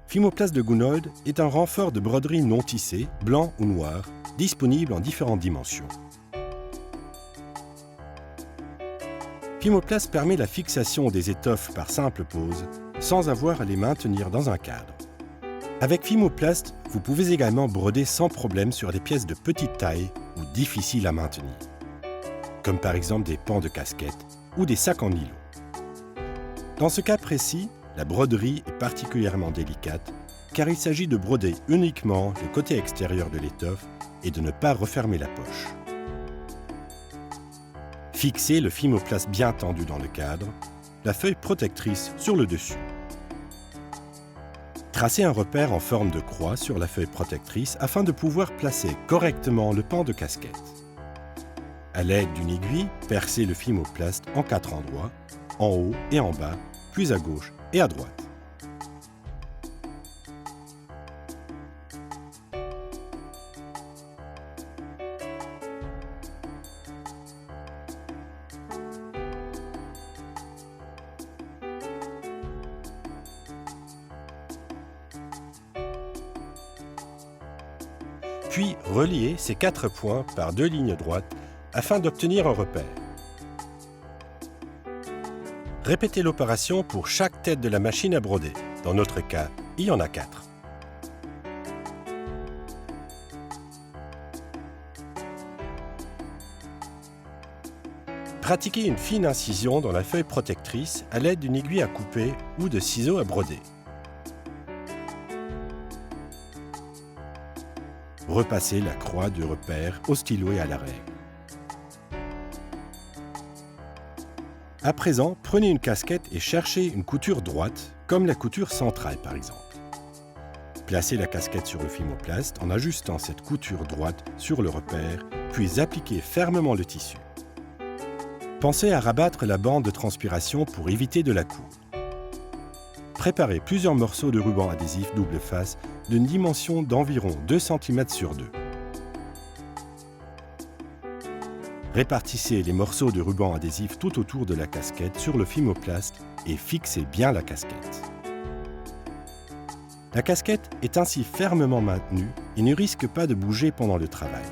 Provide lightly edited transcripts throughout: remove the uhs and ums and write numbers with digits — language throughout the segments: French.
Fimoplast de Gounold est un renfort de broderie non tissée, blanc ou noir, disponible en différentes dimensions. Fimoplast permet la fixation des étoffes par simple pose, sans avoir à les maintenir dans un cadre. Avec Fimoplast, vous pouvez également broder sans problème sur des pièces de petite taille ou difficiles à maintenir, comme par exemple des pans de casquettes ou des sacs en nylon. Dans ce cas précis, la broderie est particulièrement délicate car il s'agit de broder uniquement le côté extérieur de l'étoffe et de ne pas refermer la poche. Fixez le Fimoplast bien tendu dans le cadre, la feuille protectrice sur le dessus. Tracez un repère en forme de croix sur la feuille protectrice afin de pouvoir placer correctement le pan de casquette. À l'aide d'une aiguille, percez le Fimoplast en 4 endroits, en haut et en bas, puis à gauche et à droite. Puis reliez ces 4 points par 2 lignes droites afin d'obtenir un repère. Répétez l'opération pour chaque tête de la machine à broder. Dans notre cas, il y en a 4. Pratiquez une fine incision dans la feuille protectrice à l'aide d'une aiguille à couper ou de ciseaux à broder. Repassez la croix du repère au stylo et à la règle. À présent, prenez une casquette et cherchez une couture droite, comme la couture centrale par exemple. Placez la casquette sur le Fimoplast en ajustant cette couture droite sur le repère, puis appliquez fermement le tissu. Pensez à rabattre la bande de transpiration pour éviter de la coudre. Préparez plusieurs morceaux de ruban adhésif double face d'une dimension d'environ 2 cm sur 2. Répartissez les morceaux de ruban adhésif tout autour de la casquette sur le Fimoplast et fixez bien la casquette. La casquette est ainsi fermement maintenue et ne risque pas de bouger pendant le travail.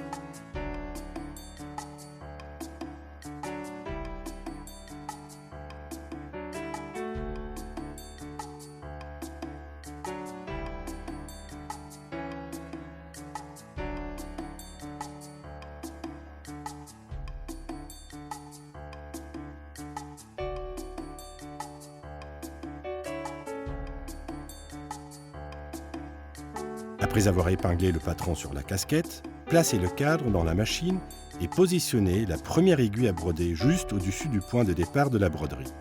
Après avoir épinglé le patron sur la casquette, placez le cadre dans la machine et positionnez la première aiguille à broder juste au-dessus du point de départ de la broderie.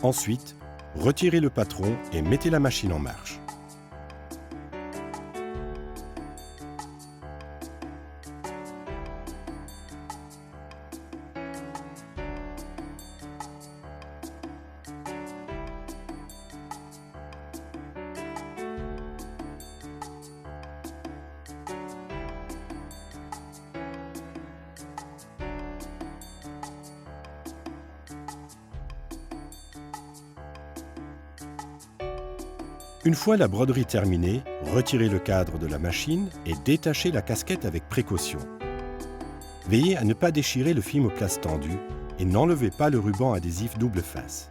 Ensuite, retirez le patron et mettez la machine en marche. Une fois la broderie terminée, retirez le cadre de la machine et détachez la casquette avec précaution. Veillez à ne pas déchirer le Fimoplast tendu et n'enlevez pas le ruban adhésif double face.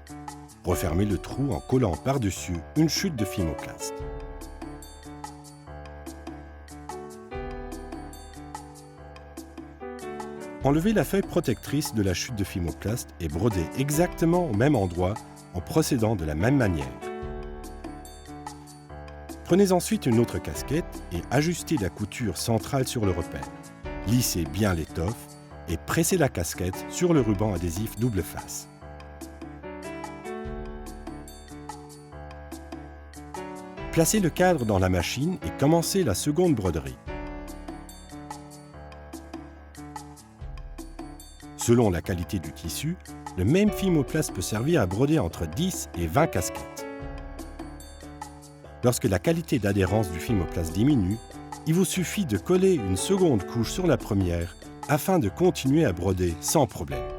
Refermez le trou en collant par-dessus une chute de Fimoplast. Enlevez la feuille protectrice de la chute de Fimoplast et brodez exactement au même endroit en procédant de la même manière. Prenez ensuite une autre casquette et ajustez la couture centrale sur le repère. Lissez bien l'étoffe et pressez la casquette sur le ruban adhésif double face. Placez le cadre dans la machine et commencez la seconde broderie. Selon la qualité du tissu, le même Fimoplast peut servir à broder entre 10 et 20 casquettes. Lorsque la qualité d'adhérence du Fimoplast diminue, il vous suffit de coller une seconde couche sur la première afin de continuer à broder sans problème.